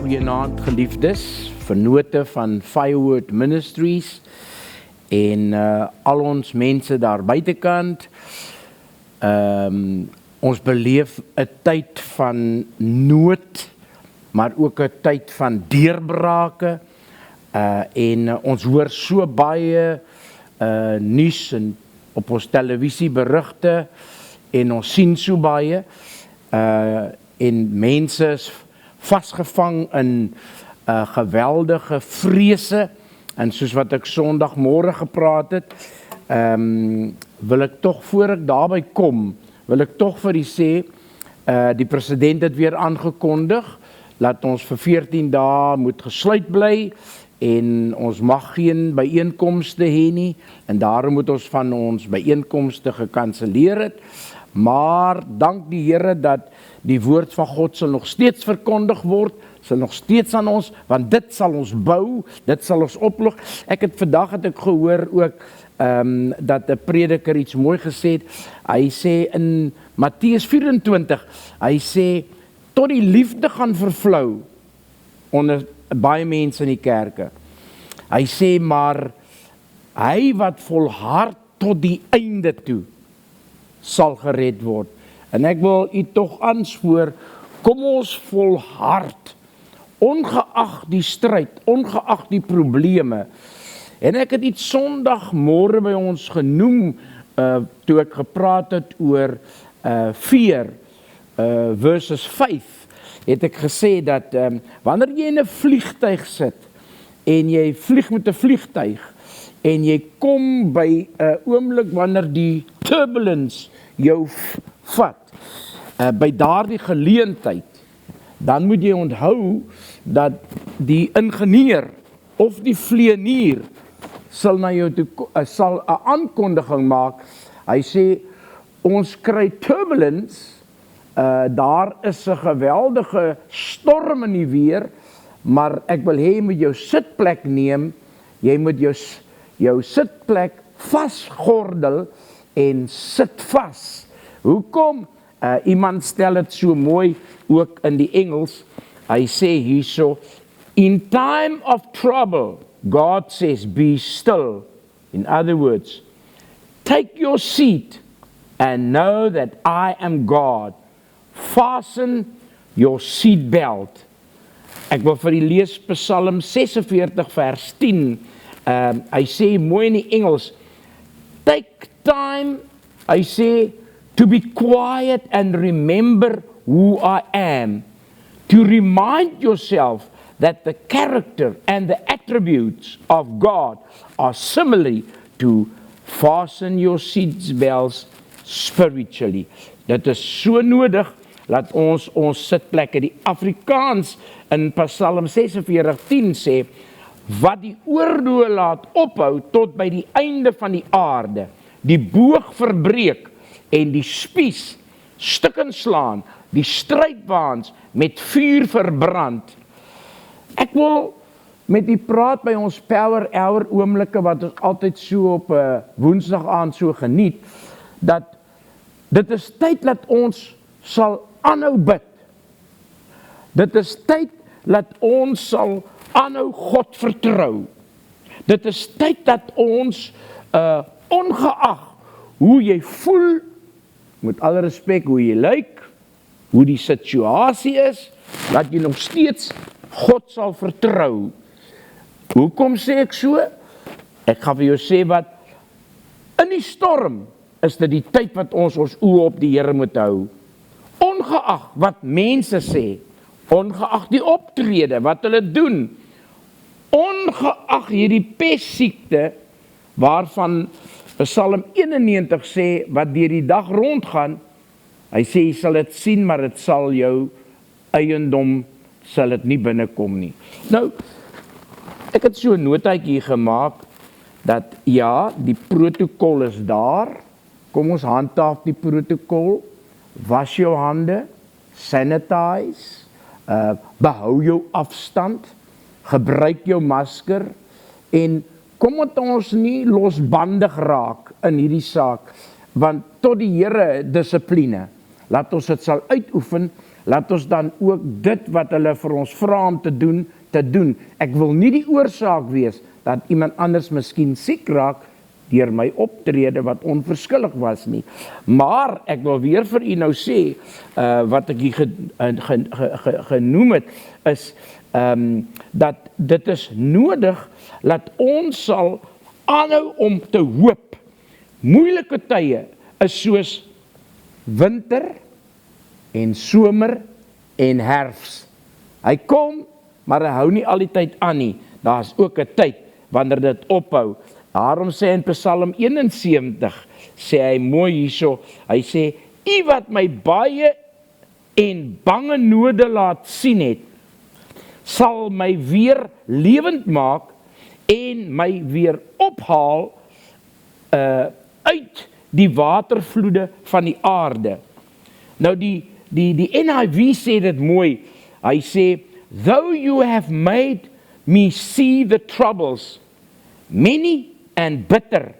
Goeienaand geliefdes, vennote van Firewood Ministries en al ons mense daar buitekant. Ons beleef 'n tyd van nood, maar ook 'n tyd van deurbrake. En ons hoor so baie nuus en op ons televisieberigte en ons sien so baie en mense is vasgevang in geweldige vrese, en soos wat ek Sondagmôre gepraat het, wil ek tog, voor ek daarby kom, wil ek tog vir u sê, die president het weer aangekondig, dat ons vir 14 dae moet gesluit bly, en ons mag geen byeenkomste hê nie, en daarom moet ons van ons byeenkomste gekanselleer het, maar dank die Here dat die woord van God sal nog steeds verkondig word, sal nog steeds aan ons, want dit sal ons bou, dit sal ons oplig. Vandag het ek gehoor ook, dat 'n prediker iets mooi gesê het. Hy sê in Matteus 24, hy sê, tot die liefde gaan vervlou, onder baie mense in die kerke. Hy sê, maar hy wat volhard tot die einde toe, sal gered word. En ek wil u tog aanspoor, kom ons volhard, ongeag die stryd, ongeag die probleme. En ek het iets Sondagmôre by ons genoem, toe ek gepraat het oor fear, versus faith, het ek gesê dat, wanneer jy in 'n vliegtuig sit, en jy vlieg met 'n vliegtuig, en jy kom by 'n oomblik wanneer die turbulence jou vat, by daardie geleentheid, dan moet jy onthou dat die ingenieur of die vlieënier sal na jou toe, sal 'n aankondiging maak. Hy sê, ons kry turbulence, daar is 'n geweldige storm in die weer, maar ek wil hê jy moet jou sitplek neem, jy moet jou sitplek vasgordel en sit vas. Hoekom? Iemand stel dit so mooi ook in die Engels. Hy sê hierso, in time of trouble, God says, be still. In other words, take your seat and know that I am God. Fasten your seat belt. Ek wil vir u lees Psalm 46 vers 10. Hy sê mooi in die Engels, take time, hy sê, to be quiet and remember who I am. To remind yourself that the character and the attributes of God are similar to fasten your seatbelts spiritually. Dit is so nodig, dat ons sitplekke, die Afrikaans in Psalm 46:10 sê, wat die oorloë laat ophou tot by die einde van die aarde, die boog verbreek en die spies stukken slaan, die strydwaans met vuur verbrand. Ek wil met u praat by ons power hour oomblikke, wat ons altyd so op Woensdag aand so geniet, dat dit is tyd dat ons sal aanhou bid. Dit is tyd dat ons sal aanhou God vertrou. Dit is tyd dat ons, ongeag hoe jy voel, met alle respek hoe jy lyk, hoe die situasie is, dat jy nog steeds God sal vertrou. Hoekom sê ek so? Ek gaan vir jou sê wat, in die storm is dit die tyd wat ons oë op die Here moet hou. Ongeag wat mense sê, ongeag die optrede, wat hulle doen, ongeag hierdie pestsiekte, waarvan Psalm 91 sê, wat deur die dag rondgaan, hy sê, jy sal dit sien, maar dit sal jou eiendom, sal dit nie binnekom nie. Nou, ek het so 'n notaatjie gemaak, dat ja, die protokol is daar, kom ons handhaaf die protokol, was jou hande, sanitize, behou jou afstand, gebruik jou masker, en kom het ons nie losbandig raak in hierdie saak, want tot die Here dissipline, laat ons dit sal uitoefen, laat ons dan ook dit wat hulle vir ons vra om te doen. Ek wil nie die oorsaak wees dat iemand anders miskien siek raak deur my optrede wat onverskillig was nie. Maar ek wil weer vir u nou sê, wat ek hier genoem het, is dat dit is nodig dat ons sal aanhou om te hoop. Moeilike tye is soos winter en somer en herfs. Hy kom, maar hy hou nie al die tyd aan nie. Daar is ook 'n tyd wanneer dit ophou. Daarom sê in Psalm 71, sê hy mooi hierso, hy sê, U wat my baie en bange node laat sien het, sal my weer lewend maak en my weer ophaal uit die watervloede van die aarde. Nou die NIV sê dit mooi, hy sê, though you have made me see the troubles, many and bitter,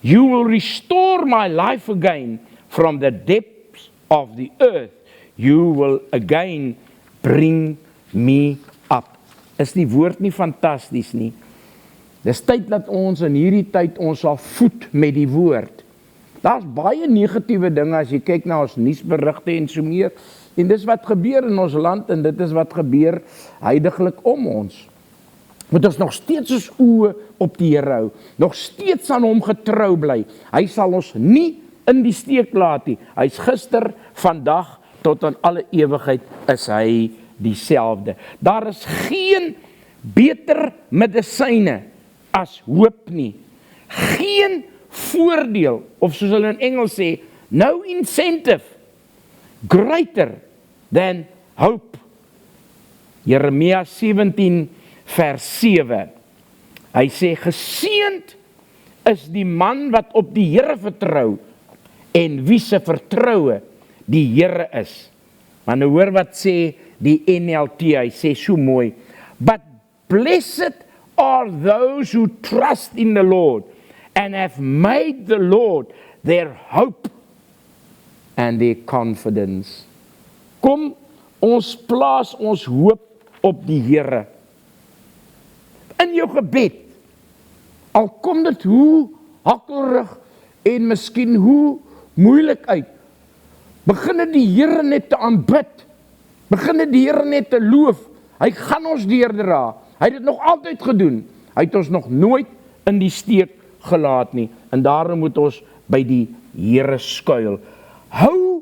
you will restore my life again from the depths of the earth. You will again bring me up. Is die woord nie fantasties nie? Dis tyd dat ons in hierdie tyd ons sal voed met die woord. Daar's baie negatiewe dinge as jy kyk na ons nuusberigte en so meer. En dis wat gebeur in ons land en dit is wat gebeur huidiglik om ons. Moet ons nog steeds ons oë op die Here hou, nog steeds aan hom getrou bly. Hy sal ons nie in die steek laat nie. Hy's gister, vandag, tot aan alle ewigheid is hy dieselfde. Daar is geen beter medisyne as hoop nie. Geen voordeel, of soos hulle in Engels sê, no incentive greater than hope. Jeremia 17 vers 7. Hy sê, geseënd is die man wat op die Here vertrou en wie se vertroue die Here is. Maar nou hoor wat sê die NLT, hy sê so mooi, but blessed are those who trust in the Lord and have made the Lord their hope and their confidence. Kom, ons plaas ons hoop op die Here. In jou gebed, al kom dit hoe hakkelrig en miskien hoe moeilik uit, begin dit die Here net te aanbid, begin dit die Here net te loof, hy gaan ons deurdra, hy het dit nog altyd gedoen, hy het ons nog nooit in die steek gelaat nie, en daarom moet ons by die Here skuil. Hou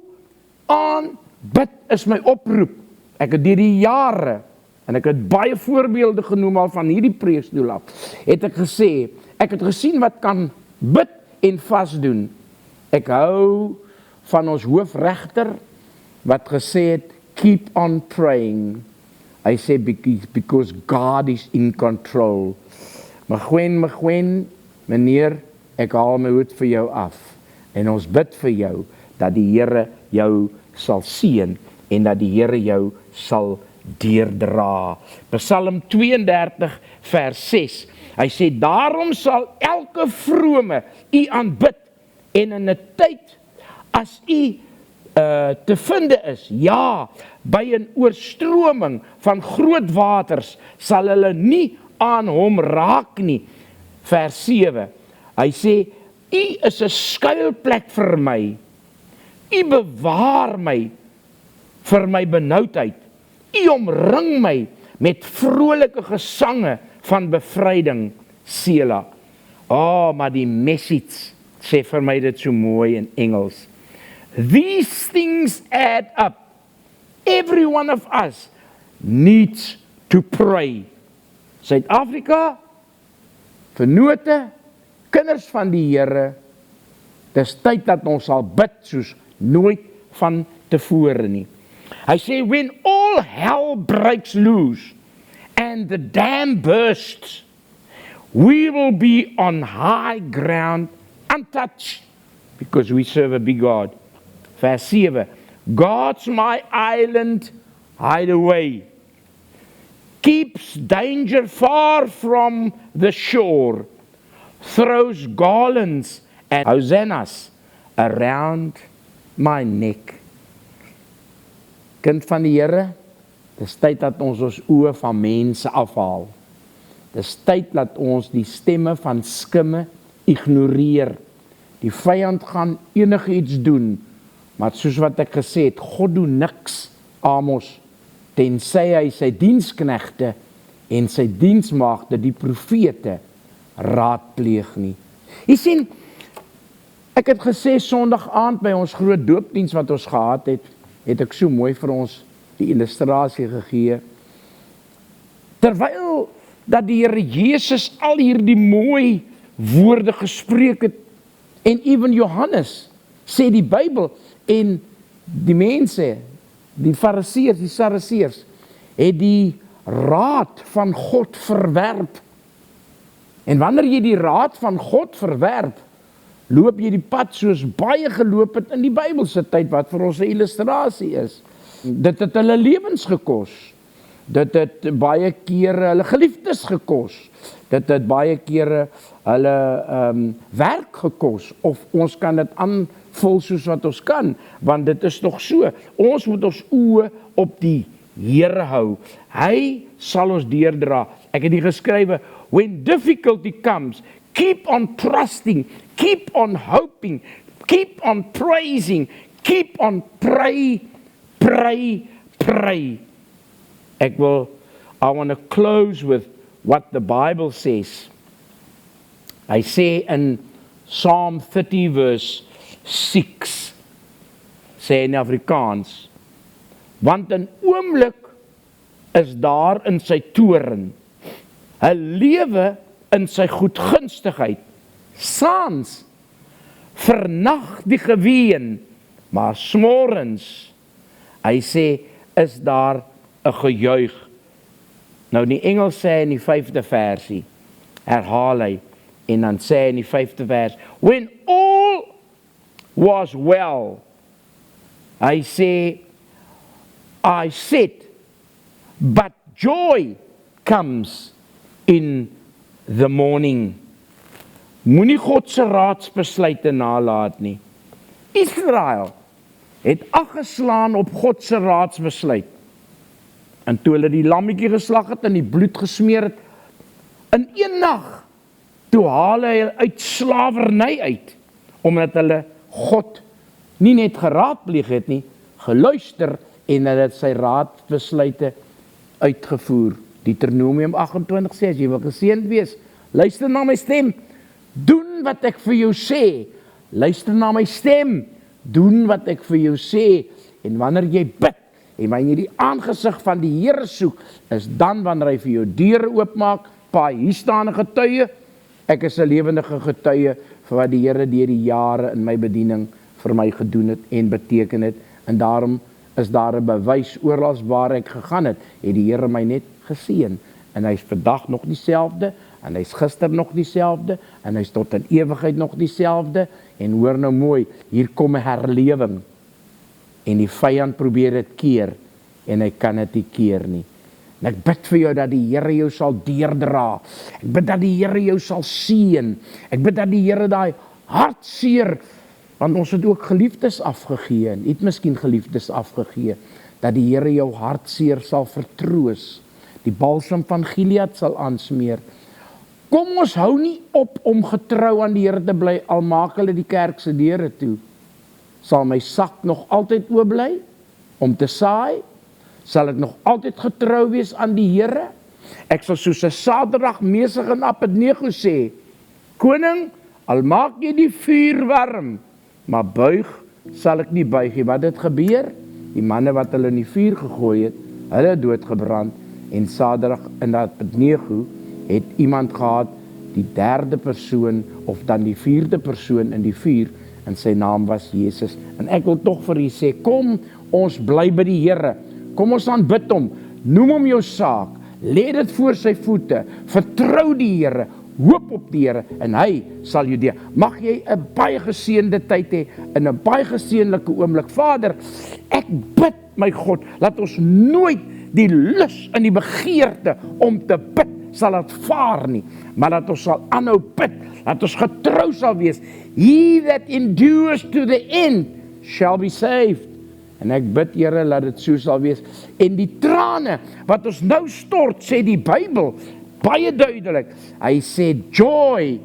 aan, bid is my oproep, ek het deur die jare, en ek het baie voorbeelde genoem al van hierdie preekstoel af, het ek gesê, ek het gesien wat kan bid en vas doen. Ek hou van ons hoofregter, wat gesê het, keep on praying. Hy sê, because God is in control. Magwen, meneer, ek haal my hoed vir jou af, en ons bid vir jou, dat die Here jou sal seën, en dat die Here jou sal deurdra. Psalm 32 vers 6, hy sê, daarom sal elke vrome u aanbid, en in 'n tyd, as u te vinde is, ja, by 'n oorstroming van groot waters, sal hulle nie aan hom raak nie. Vers 7, hy sê, u is 'n skuilplek vir my, u bewaar my vir my benoudheid, u omring my met vrolike gesange van bevryding, Sela. Maar die Message sê vir my dit so mooi in Engels. These things add up. Every one of us needs to pray. Suid-Afrika, vennote, kinders van die Here, dis tyd dat ons sal bid soos nooit van tevore nie. Hy sê, when all hell breaks loose and the dam bursts, we will be on high ground, untouched, because we serve a big God. Vers 7, God's my island hideaway, keeps danger far from the shore, throws garlands and hosannas around my neck. kind van die Here, dis tyd dat ons oë van mense afhaal. Dis tyd dat ons die stemme van skimme ignoreer. Die vyand gaan enigiets doen, maar soos wat ek gesê het, God doen niks, Amos, tensy hy sy diensknegte en sy diensmaagde, die profete, raadpleeg nie. Jy sien, ek het gesê Sondag aand by ons groot doopdiens wat ons gehad het ek so mooi vir ons die illustrasie gegee. Terwyl dat die Here Jesus al hierdie mooi woorde gespreek het, en even Johannes, sê die Bybel, en die mense, die Fariseërs, die Sadduseërs, het die raad van God verwerp. En wanneer jy die raad van God verwerp, loop jy die pad soos baie geloop het in die Bybelse tyd, wat vir ons 'n illustrasie is. Dit het hulle lewens gekos. Dit het baie kere hulle geliefdes gekos. Dit het baie kere hulle werk gekos, of ons kan dit aanvul soos wat ons kan, want dit is nog so. Ons moet ons oë op die Here hou. Hy sal ons deurdra. Ek het hier geskrywe, when difficulty comes, keep on trusting, keep on hoping, keep on praising, keep on pray. I want to close with what the Bible says. I say in Psalm 30 verse 6, sê in Afrikaans, want 'n oomblik is daar in sy toorn, 'n lewe in sy goedgunstigheid, saans vernag die geween, maar smorens, hy sê, is daar 'n gejuig. Nou die Engels sê in die 5de versie, herhaal hy, en dan sê hy in die 5de vers, when all was well, hy sê, I said, but joy comes in the morning. Moenie God se raadsbesluite nalat nie. Israel het aggeslaan op God se raadsbesluit. En toe hulle die lammetjie geslag het en die bloed gesmeer het, in een nag, toe haal hy uit slawerny uit, omdat hulle God nie net geraadpleeg het nie, geluister, en hulle het sy raadbesluite uitgevoer. Deuteronomium 28 sê, as jy wil geseënd wees, luister na my stem, doen wat ek vir jou sê, luister na my stem, doen wat ek vir jou sê, en wanneer jy bid, en wanneer jy die aangesig van die Here soek, is dan wanneer hy vir jou deure oopmaak, hier staan 'n getuie, ek is 'n lewendige getuie, vir wat die Here deur die jare in my bediening vir my gedoen het, en beteken het, en daarom is daar 'n bewys, oral waar ek gegaan het die Here my net geseën, en hy is vandag nog dieselfde, en hy is gister nog dieselfde, en hy is tot in ewigheid nog dieselfde, en hoor nou mooi, hier kom 'n herlewing, en die vyand probeer dit keer, en hy kan dit nie keer nie. En ek bid vir jou dat die Here jou sal deurdra, ek bid dat die Here jou sal seën, ek bid dat die Here daai hartseer, want ons het ook geliefdes afgegee, en het miskien geliefdes afgegee, dat die Here jou hartseer sal vertroos, die balsam van Gilead sal aansmeer. Kom ons hou nie op om getrou aan die Here te bly, al maak hulle die kerk se deure toe. Sal my sak nog altyd oop bly om te saai? Sal ek nog altyd getrou wees aan die Here? Ek sal soos 'n Sadrag, Mesig en Abednego sê, koning, al maak jy die vuur warm, maar buig sal ek nie buig nie. Wat het gebeur? Die manne wat hulle in die vuur gegooi het, hulle doodgebrand, en Sadrag en Abednego het iemand gehad, die derde persoon, of dan die vierde persoon in die vuur, en sy naam was Jesus. En ek wil tog vir u sê, kom ons bly by die Here, kom ons aanbid hom, noem hom jou saak, lê dit voor sy voete, vertrou die Here, hoop op die Here, en hy sal jou deur. Mag jy 'n baie geseënde tyd hê, in 'n baie geseënlike oomblik. Vader, ek bid, my God, laat ons nooit die lus en die begeerte om te bid sal laat vaar nie, maar dat ons sal aanhou bid, dat ons getrou sal wees. He that endures to the end shall be saved. En ek bid, Here, laat dit so sal wees. En die trane wat ons nou stort, sê die Bybel baie duidelik. Hy sê joy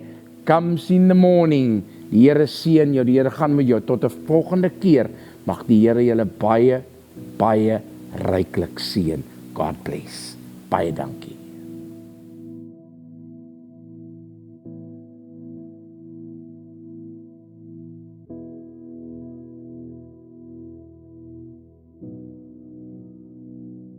comes in the morning. Die Here seën jou, die Here gaan met jou tot 'n volgende keer. Mag die Here julle baie, baie ryklik seën. God bless. Baie dankie.